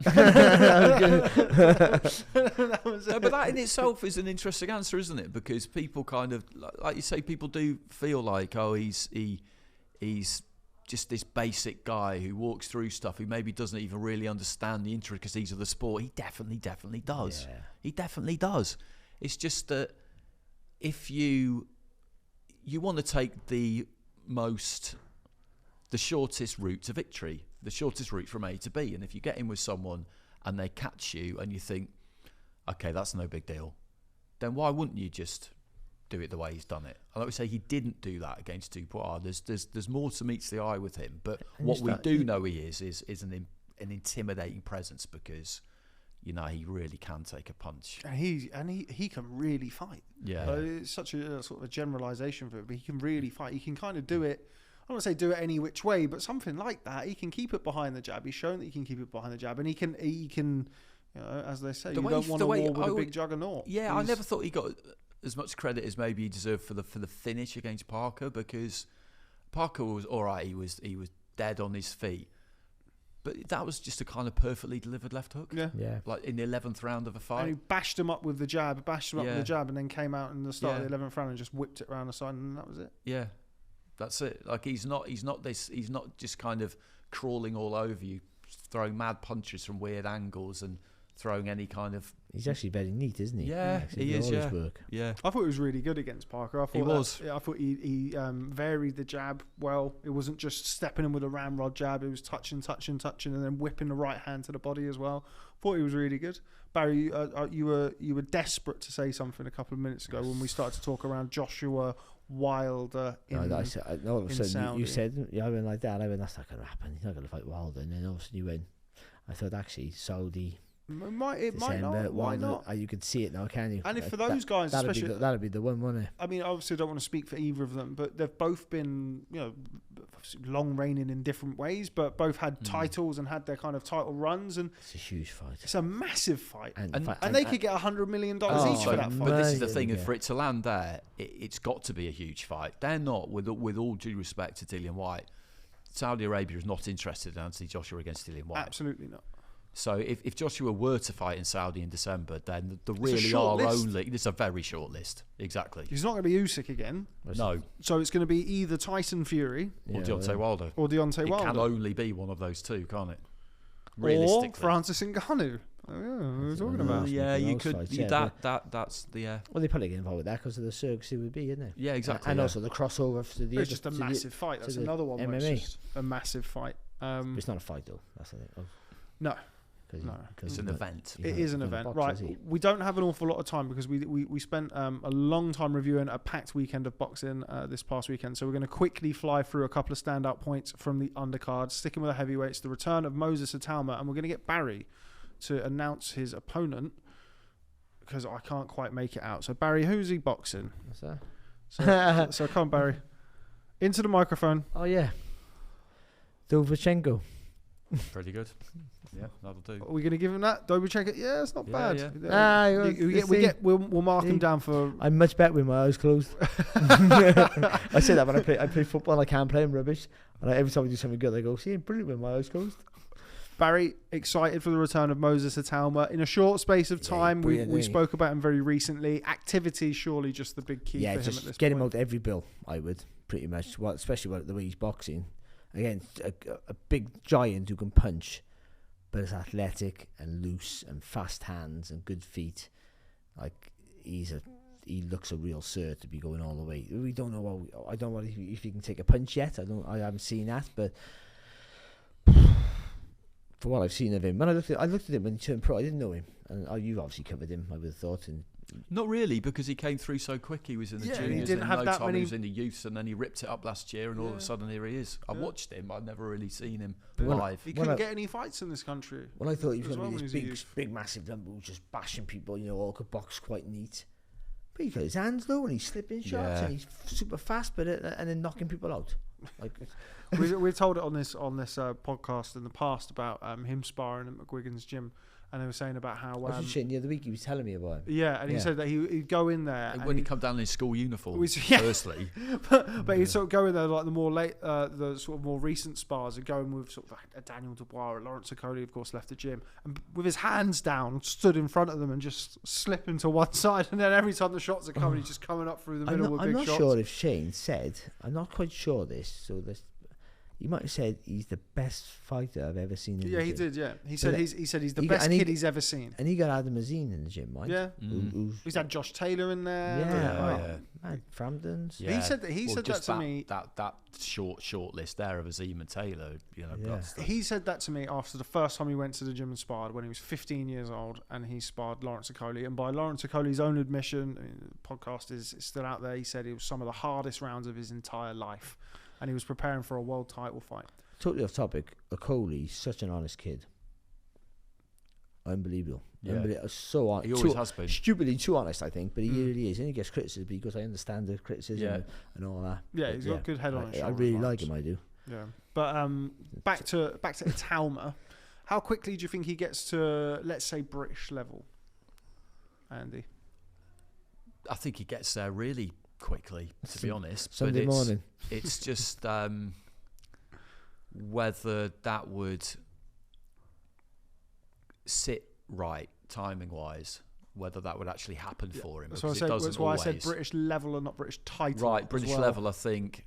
That was No, it. but that in itself is an interesting answer, isn't it? Because people kind of, like you say, people do feel like, oh, he's just this basic guy who walks through stuff, who maybe doesn't even really understand the intricacies of the sport. He definitely does. Yeah. He definitely does. It's just that if you want to take the shortest route to victory, the shortest route from A to B, and if you get in with someone and they catch you and you think, okay, that's no big deal, then why wouldn't you just do it the way he's done it? I like to say he didn't do that against Dubois. There's more to meets the eye with him, but And what you we start- do know he is an intimidating presence, because he really can take a punch. And he can really fight. Yeah. It's such a sort of a generalisation for it, but he can really fight. He can kind of do it. I don't want to say do it any which way, but something like that. He can keep it behind the jab. He's shown that he can keep it behind the jab, and he can, as they say, The you way don't he- want the a way war with I a would- big juggernaut. Yeah, I He's- never thought he got as much credit as maybe he deserved for the finish against Parker, because Parker was all right. He was dead on his feet, but that was just a kind of perfectly delivered left hook. Yeah. Yeah. Like in the 11th round of a And he fight. bashed him up with the jab, and then came out in the start Yeah. of the 11th round and just whipped it around the side, and that was it. Yeah, that's it. Like he's not just kind of crawling all over you, throwing mad punches from weird angles and throwing any kind of. He's actually very neat, isn't he? Yeah, Actually, he does is. all his Yeah, work. yeah. I thought he was really good against Parker. I thought He was. I thought he varied the jab well. It wasn't just stepping in with a ramrod jab. It was touching, and then whipping the right hand to the body as well. Thought he was really good. Barry, you were desperate to say something a couple of minutes ago when we started to talk around Joshua Wilder. No, all of a sudden Saudi. you said, I went like that. I went, that's not going to happen. He's not going to fight Wilder. And then all of a sudden you went, I thought actually Saudi. It might December, not. Why not? You can see it now, can you? And if for those guys, especially, that'd be the one, wouldn't it? I mean, obviously, I don't want to speak for either of them, but they've both been, long reigning in different ways, but both had titles and had their kind of title runs, and It's a huge fight. it's a massive fight. And they could get $100 million each Oh, for that fight. But this is the Million, thing, yeah. for it to land there, it's got to be a huge fight. They're not, with all due respect to Dillian White, Saudi Arabia is not interested in Anthony Joshua against Dillian White. Absolutely not. So if Joshua were to fight in Saudi in December, then there a really short are list. only. It's a very short list. Exactly. He's not going to be Usyk again, No, so it's going to be either Tyson Fury or Deontay Wilder. or Deontay It Wilder. can only be one of those two, can't it? Or Realistically. Francis Ngannou. Oh, yeah, we were talking about. Yeah, you Those could. fights, You, yeah, that's the. Well, they probably get involved with that because of the circus it would be, isn't it? Yeah, exactly. And yeah. also the crossover to the. It's just a massive fight. That's the another one where MMA. it's just a massive fight. It's not a fight though. That's the thing. No. No. It's an event. It is an event, right? We don't have an awful lot of time because we spent a long time reviewing a packed weekend of boxing this past weekend. So we're going to quickly fly through a couple of standout points from the undercard, sticking with the heavyweights, the return of Moses Itauma, and we're going to get Barry to announce his opponent because I can't quite make it out. So Barry, who's he boxing? What's that? So come on, Barry, into the microphone. Oh yeah, Dovchenko. Pretty good. Yeah, that'll do. Are we going to give him that? Dobchenko? Yeah, it's not Yeah, bad. yeah. We'll mark him down for. I'm much better with my eyes closed. I say that when I play football. I can't play. I'm rubbish. And every time I do something good, I go, "See, I'm brilliant with my eyes closed." Barry, excited for the return of Moses Itauma. In a short space of time, we brilliant, spoke about him very recently. Activity, surely just the big key Yeah, for him at just this get point. him out every bill. I would pretty much. Well, especially the way he's boxing. Again, a big giant who can punch, but is athletic and loose and fast hands and good feet. Like he looks a real sir to be going all the way. We don't know. I don't know if he can take a punch yet. I haven't seen that, but for what I've seen of him, when I looked at him when he turned pro, I didn't know him, and you've obviously covered him. I would have thought, and Not really, because he came through so quick. He was in the Yeah, and he juniors, didn't and have no that time many- he was in the youths, and then he ripped it up last year, and all of a sudden here he is. I watched him. I've never really seen him live. He Well, couldn't get any fights in this country. when I thought he was As going well to when be he was this a youth. big, massive lumber who was just bashing people, all could box quite neat. But he got his hands low and he's slipping shots Yeah. and he's super fast, and then knocking people out. Like, We told it on this podcast in the past about him sparring at McGuigan's gym, and they were saying about how I was just saying the other week he was telling me about it. yeah, and he said that he'd go in there when he come down in his school uniform, yeah. firstly. but he'd sort of go in there like the more the sort of more recent spars are going with sort of like a Daniel Dubois, Lawrence Okoli, of course, left the gym, and with his hands down, stood in front of them and just slipping to one side, and then every time the shots are coming, he's just coming up through the middle with big shots. I'm not sure if Shane said. I'm not quite sure this. So this. He might have said he's the best fighter I've ever seen in the gym. Yeah, he did, yeah. He said he's the best kid he's ever seen. And he got Adam Azine in the gym, right? Yeah. He's had Josh Taylor in there. Yeah. Man, Frampton's. Yeah. He said that to me. That short list there of Azim and Taylor, He said that to me after the first time he went to the gym and sparred when he was 15 years old, and he sparred Lawrence Okoli. And by Lawrence Okoli's own admission, the podcast is still out there, he said it was some of the hardest rounds of his entire life. And he was preparing for a world title fight. Totally off topic. Okoli's such an honest kid. Unbelievable. Yeah. So honest. He always has been. Stupidly too honest, I think. But he really is. And he gets criticism because I understand the criticism and all that. Yeah, he's got a good head on his shoulder. I really like him, I do. Yeah. But back to Itauma. How quickly do you think he gets to, let's say, British level, Andy? I think he gets there really quickly, to be honest. Sunday morning. It's just whether that would sit right timing wise, whether that would actually happen for him. So that's why I said British level and not British title. Right, British level, I think.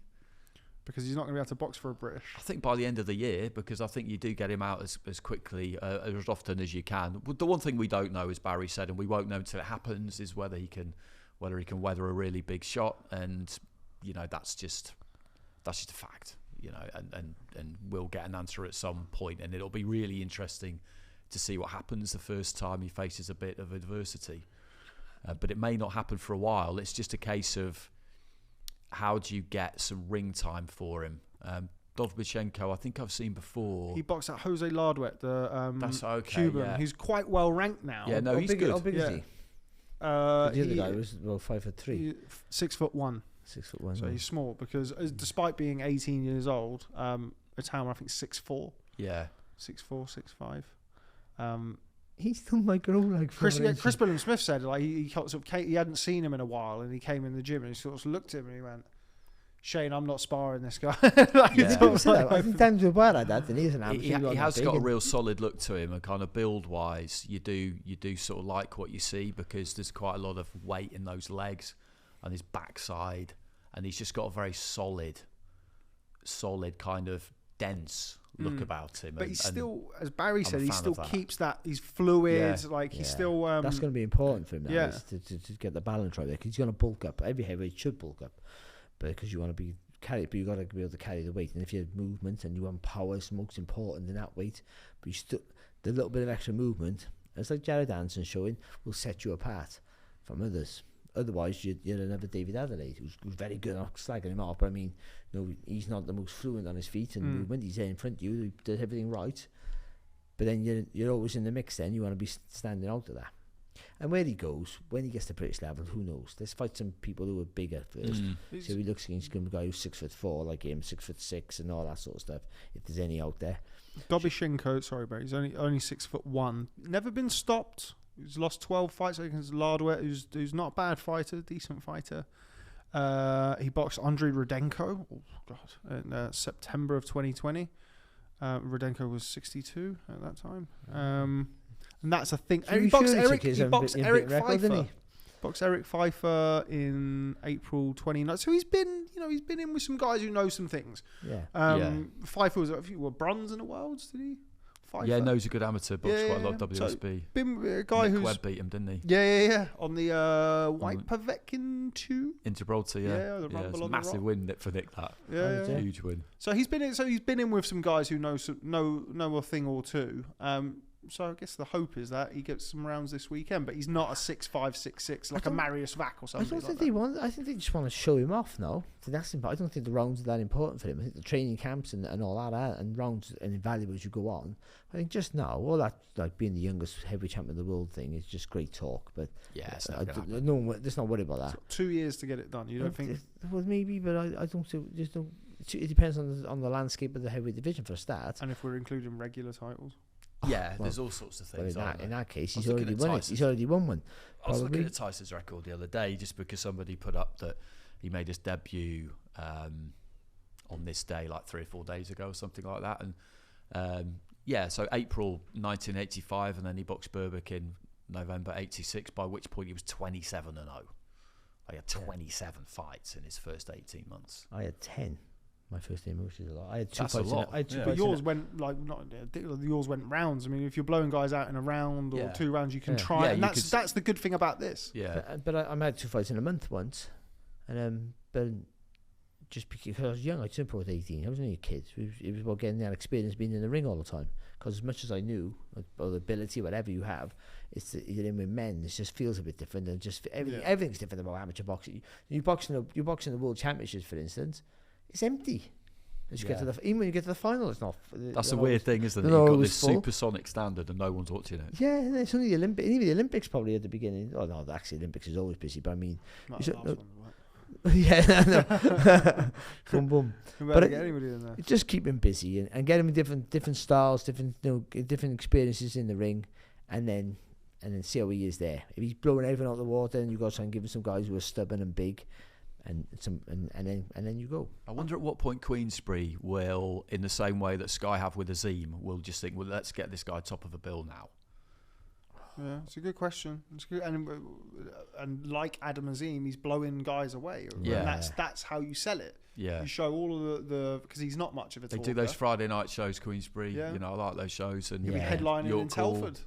Because he's not going to be able to box for a British. I think by the end of the year, because I think you do get him out as quickly, as often as you can. The one thing we don't know, as Barry said, and we won't know until it happens, is whether he can weather a really big shot, and that's just a fact, and we'll get an answer at some point, and it'll be really interesting to see what happens the first time he faces a bit of adversity, but it may not happen for a while. It's just a case of how do you get some ring time for him. Dovbychenko, I think I've seen before. He boxed at Jose Lardwet, that's okay, Cuban. yeah. He's quite well ranked now. Yeah, no, he's good. How big is he? The other guy was 5'3", 6'1". 6'1". So he's small because, despite being 18 years old, Itauma I think 6'4". Yeah, 6'4", 6'5". He still might grow like Chris Billam Smith said like he hadn't seen him in a while, and he came in the gym and he sort of looked at him and he went, "Shane, I'm not sparring this guy." I think Denzel about that, and he's an amateur. He has got a real solid look to him, and kind of build wise, you do sort of like what you see, because there's quite a lot of weight in those legs and his backside, and he's just got a very solid kind of dense look about him. But he's still, as Barry said, he still keeps that. He's fluid. He's still. That's going to be important for him now. To get the balance right there, because he's going to bulk up. Every heavyweight should bulk up. Because you want to be carried, but you got to be able to carry the weight. And if you have movement and you want power, it's most important in that weight. But you still, the little bit of extra movement, it's like Jared Anderson showing, will set you apart from others. Otherwise, you're another David Adelaide who's very good. I'm not slagging him off, but I mean, he's not the most fluent on his feet and movement. He's there in front of you, he does everything right. But then you're always in the mix. Then you want to be standing out of that. And where he goes, when he gets to British level, who knows? Let's fight some people who are bigger first. So he looks against some guy who's 6'4", like him, 6'6", and all that sort of stuff. If there's any out there. Dovbychenko, sorry, Barry, he's only 6'1". Never been stopped. He's lost 12 fights against Lardwet, who's not a bad fighter, decent fighter. He boxed Andrei Rudenko, in September of 2020. Rudenko was 62 at that time. And that's a thing. So he boxed Eric Pfeiffer. Boxed Eric Pfeiffer in April 29. So he's been in with some guys who know some things. Yeah. Pfeiffer was bronze in the Worlds, did he? Pfeiffer. Yeah, no, he's a good amateur. Boxed quite a lot of WSB. So been a guy Nick who's Webb beat him, didn't he? Yeah. On the White Pavekin 2. In Gibraltar, yeah. The Rumble it's on a massive the rock. win for Nick. That huge win. So he's been in with some guys who know a thing or two. So I guess the hope is that he gets some rounds this weekend, but he's not a 6'5", 6'6", like a Marius Vac or something. I think they just want to show him off now. That's important. I don't think the rounds are that important for him. I think the training camps and all that and rounds are invaluable as you go on. I think just now, all that like being the youngest heavyweight champion of the world thing is just great talk. But it's let's not worry about that. 2 years to get it done. You don't think? Well, maybe, but I don't. Just don't. it depends on the landscape of the heavyweight division for a start. And if we're including regular titles. Yeah, there's all sorts of Well, things. in that case, I was he's already looking at won it. Tyson's- He's already won one. I was looking Probably. at Tyson's record the other day just because somebody put up that he made his debut on this day, like 3 or 4 days ago or something like that. And so April 1985, and then he boxed Berbick in November 86, by which point he was 27-0. He had 27 fights in his first 18 months. I had 10. My first name, which is a lot. I had two That's a fights. lot. I had two Yeah. But fights yours went yours went rounds. I mean, if you're blowing guys out in a round or Yeah. 2 rounds, you can Yeah. try. Yeah, and you that's the good thing about this. Yeah. But I had 2 fights in a month once, and but just because I was young, I turned pro at 18. I was only a kid. It was about getting that experience, being in the ring all the time. Because as much as I knew, or the ability, whatever you have, you're in with men. It just feels a bit different, and just everything's different about amateur boxing. You boxing the world championships, for instance, it's empty. As you get to even when you get to the final, it's not. That's a weird thing, isn't it? they're You've got always this full. supersonic standard and no one's watching it. Yeah, and it's only the Olympics. Even the Olympics probably at the beginning. Oh no, actually, the Olympics is always busy. But I mean, Not you the should- last no- one, yeah, no. boom, boom. we But better it- get anybody in there. Just keep him busy and get him different styles, different experiences in the ring, and then see how he is there. If he's blowing everything out of the water, then you got to try and give him some guys who are stubborn and big, and then you go. I wonder at what point Queensberry will, in the same way that Sky have with Azim, will just think, well, let's get this guy top of the bill now. Yeah, it's a good question. It's good, and like Adam Azim, he's blowing guys away. Yeah. And that's how you sell it. Yeah. You show all of the because he's not much of a They talker. do those Friday night shows, Queensberry. Yeah. You know, I like those shows. And He'll be Yeah. headlining York in Hall. Telford.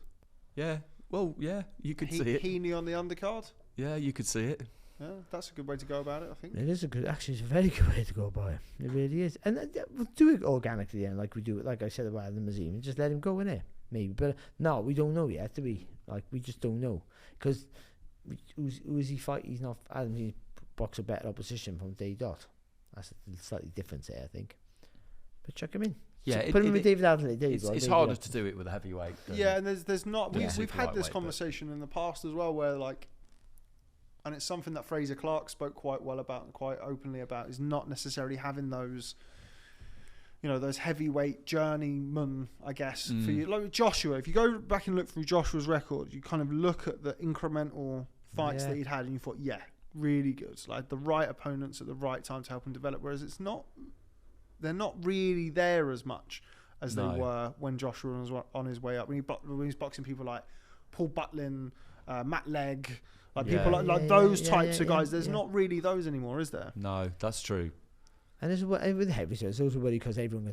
Yeah. Well, yeah, you could see it. Heaney on the undercard. Yeah, you could see it. Yeah, that's a good way to go about it, I think. It is actually, it's a very good way to go by it. It really is. And we'll do it organically, and like we do, like I said about the museum, and just let him go in there, maybe. But no, we don't know yet, do we? Like, we just don't know. Because who is he fight? He's not, Adam, he box a better opposition from day dot. That's a slightly different there, I think. But chuck him in. Yeah, Put him with David Adelaide. There you It's go. it's David harder Adelaide. to do it with a heavyweight. Than, Yeah, and there's not. Yeah. We've had this Lightweight, but- conversation in the past as well, where like, and it's something that Fraser Clark spoke quite well about and quite openly about, is not necessarily having those, those heavyweight journeymen, I guess, for you. Like Joshua, if you go back and look through Joshua's record, you kind of look at the incremental fights Yeah. that he'd had, and you thought, yeah, really good. Like the right opponents at the right time to help him develop. Whereas they're not really there as much as No. they were when Joshua was on his way up. When he's boxing people like Paul Butlin, Matt Legg, like Yeah. people like Yeah, those yeah, types yeah, of guys. yeah, There's yeah. not really those anymore, is there? No, that's true. And with heavy, so it's also worry because anyone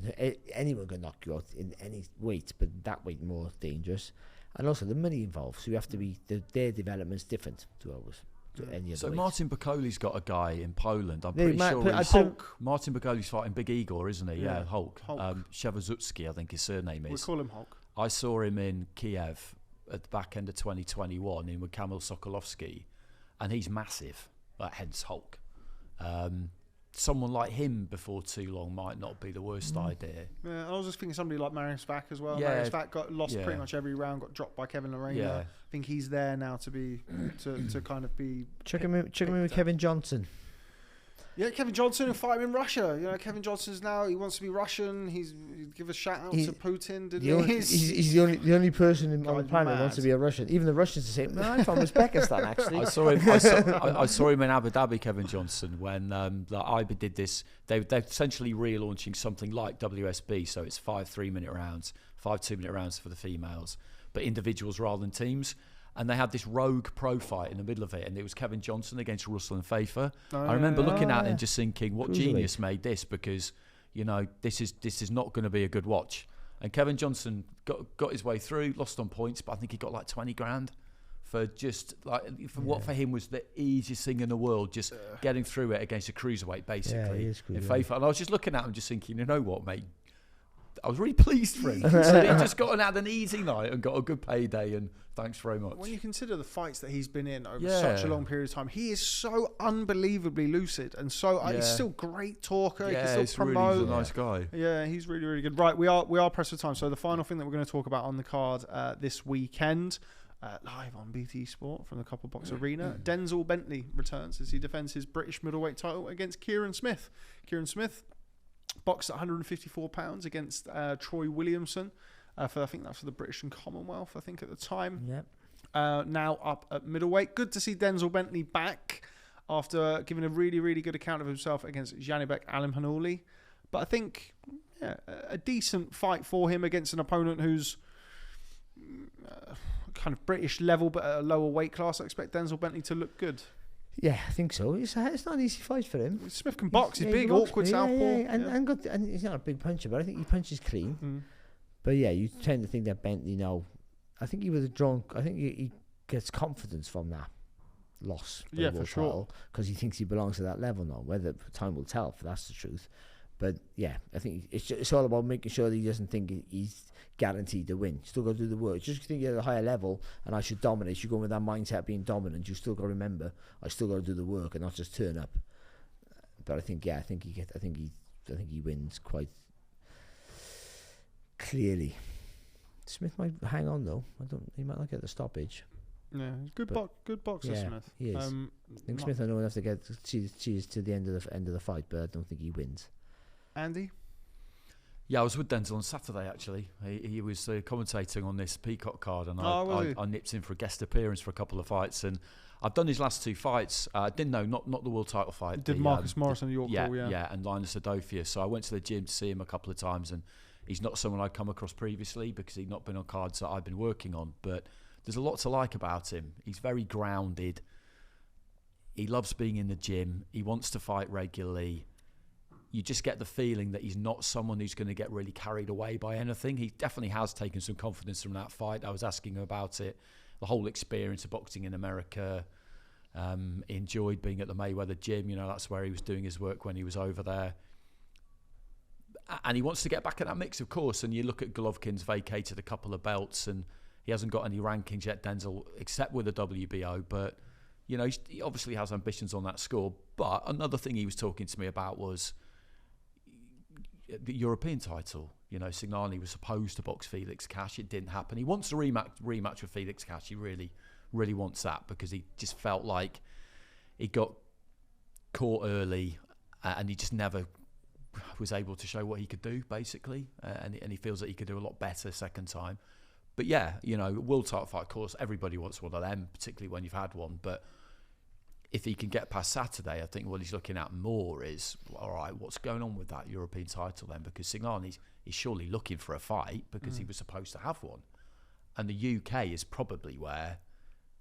can knock you out in any weight, but that weight more dangerous. And also the money involved, so you have to be their development's different to ours. To any other So weight. Martin Bacoli's got a guy in Poland. I'm Yeah, pretty sure I he's put- Martin Bacoli's fighting Big Igor, isn't he? Yeah, Yeah, Hulk. Hulk. Shevazutski, I think his surname We is. call him Hulk. I saw him in Kiev at the back end of 2021 in with Kamil Sokolovsky, and he's massive, hence Hulk. Someone like him before too long might not be the worst idea. Yeah, I was just thinking somebody like Marius Vac as well. Yeah. Marius Vac got lost Yeah. pretty much every round, got dropped by Kevin Lorena. Yeah. I think he's there now to kind of be. Check him in with Kevin Johnson. Yeah, Kevin Johnson who fight him in Russia. Kevin Johnson's now, he wants to be Russian. He'd give a shout out He- to Putin, didn't He's the only person on the Guy's planet who wants to mad. be a Russian. Even the Russians are saying, "No, I'm from Uzbekistan, actually." I saw him. I saw him in Abu Dhabi, Kevin Johnson, when IBA did this. They're essentially relaunching something like WSB, so it's 5 3-minute rounds, 5 2-minute rounds for the females, but individuals rather than teams. And they had this rogue pro fight in the middle of it, and it was Kevin Johnson against Russell and Pfeiffer. I remember looking at it and just thinking, what Cruiserweight. genius made this? Because this is not going to be a good watch. And Kevin Johnson got his way through, lost on points, but I think he got like 20 grand for just what for him was the easiest thing in the world, just getting through it against a cruiserweight basically. he is in cruiserweight. Pfeiffer. And I was just looking at him, just thinking, you know what, mate. I was really pleased for him. So he just got had an easy night and got a good payday, and thanks very much. When you consider the fights that he's been in over Yeah. such a long period of time, he is so unbelievably lucid and so he's Yeah. still great talker. He yeah, can still it's really promote. he's a nice guy. Yeah, he's really, really good. Right, we are pressed for time. So the final thing that we're going to talk about on the card this weekend, live on BT Sport from the Couple Box Arena, Denzel Bentley returns as he defends his British middleweight title against Kieran Smith. Kieran Smith, boxed at £154 against Troy Williamson. I think that's for the British and Commonwealth, I think, at the time. Yep. Now up at middleweight. Good to see Denzel Bentley back after giving a really, really good account of himself against Janibek Alimhanuli. But I think a decent fight for him against an opponent who's kind of British level but at a lower weight class. I expect Denzel Bentley to look good. Yeah, I think so. It's not an easy fight for him. Smith can box. He's big, he boxes, awkward southpaw. And he's not a big puncher, but I think he punches clean. But yeah, you tend to think that Bentley now, I think he was drunk. I think he gets confidence from that loss. Yeah, for sure. Because he thinks he belongs to that level now. Whether time will tell, if that's the truth. But yeah, I think it's all about making sure that he doesn't think he's guaranteed to win. Still got to do the work. Just think you're at a higher level and I should dominate. You go with that mindset of being dominant. You still got to remember I still got to do the work and not just turn up. But I think he wins quite clearly. Smith might hang on though. He might not get the stoppage. Yeah, good boxer, Smith. He is. I think Smith I know enough to get cheese to the end of the fight, but I don't think he wins. Andy? Yeah, I was with Denzel on Saturday actually. He was commentating on this Peacock card, and I nipped in for a guest appearance for a couple of fights, and I've done his last two fights. I didn't know, not the world title fight. Did Marcus Morris and York Hall, yeah, and Linus Adofia. So I went to the gym to see him a couple of times, and he's not someone I'd come across previously because he'd not been on cards that I've been working on. But there's a lot to like about him. He's very grounded. He loves being in the gym. He wants to fight regularly. You just get the feeling that he's not someone who's going to get really carried away by anything. He definitely has taken some confidence from that fight. I was asking him about it, the whole experience of boxing in America. He enjoyed being at the Mayweather gym. You know, that's where he was doing his work when he was over there. And he wants to get back in that mix, of course. And you look at Golovkin's vacated a couple of belts and he hasn't got any rankings yet, Denzel, except with the WBO. But, you know, he obviously has ambitions on that score. But another thing he was talking to me about was the European title. You know, Signani was supposed to box Felix Cash. It didn't happen. He wants a rematch with Felix Cash. He really, really wants that because he just felt like he got caught early and he just never was able to show what he could do, basically. And he feels that he could do a lot better second time. But yeah, you know, world title fight, of course, everybody wants one of them, particularly when you've had one. But if he can get past Saturday, I think what he's looking at more is, all right, what's going on with that European title then? Because Signani is surely looking for a fight because he was supposed to have one. And the UK is probably where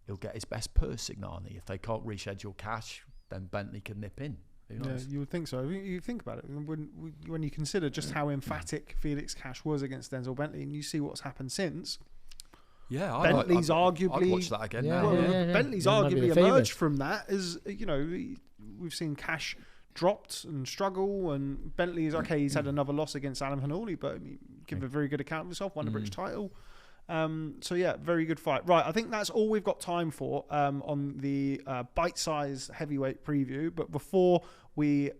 he'll get his best purse, Signani. If they can't reschedule Cash, then Bentley can nip in. Yeah, you would think so. You think about it when you consider just how emphatic Felix Cash was against Denzel Bentley, and you see what's happened since. Yeah, Bentley's arguably. I'd watch that again. Yeah, now. yeah. Bentley's arguably emerged from that as, you know, we've seen Cash dropped and struggle, and Bentley is okay. He's had another loss against Alimhanuli, but give a very good account of himself. Won the British title. So yeah, very good fight. Right, I think that's all we've got time for on the bite-sized heavyweight preview. But before we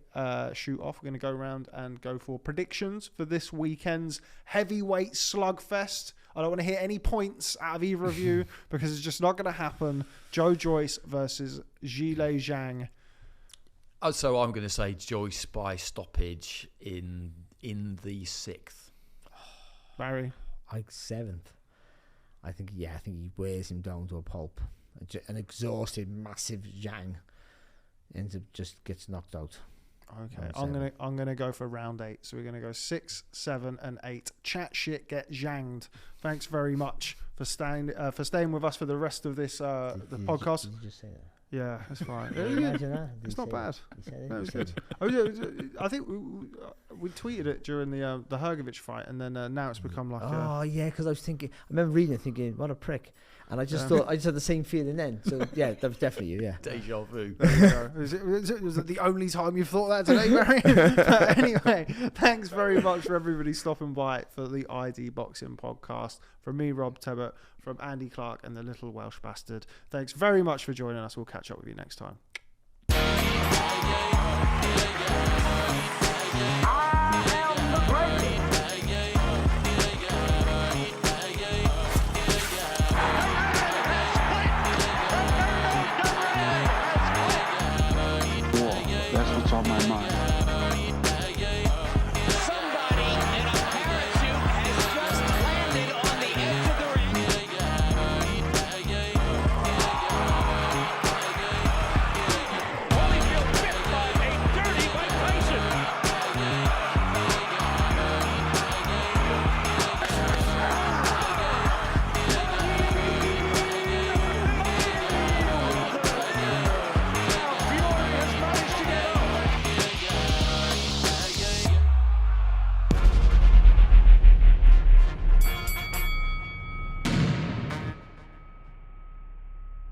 shoot off, we're going to go around and go for predictions for this weekend's heavyweight slugfest. I don't want to hear any points out of either of you because it's just not going to happen. Joe Joyce versus Zhilei Zhang. So I'm going to say Joyce by stoppage in the 6th. Barry? Like 7th. I think he wears him down to a pulp. An exhausted, massive Zhang ends up just gets knocked out. Okay, I'm gonna go for round 8. So we're gonna go 6, 7, and 8. Chat shit, get zhanged. Thanks very much for staying with us for the rest of this the podcast. Did you just say that? Yeah, that's fine. Imagine that. It's not bad. That was good. Oh yeah, I think we tweeted it during the Hrgovic fight, and then now it's become like. Yeah, because I was thinking. I remember reading it, thinking, "What a prick," and I just thought I just had the same feeling then. So yeah, that was definitely you. Yeah. Deja vu. There you go. Was it the only time you've thought that today, Barry? But anyway, thanks very much for everybody stopping by for the ID Boxing podcast. From me, Rob Tebbert, from Andy Clark and the Little Welsh Bastard. Thanks very much for joining us. We'll catch up with you next time.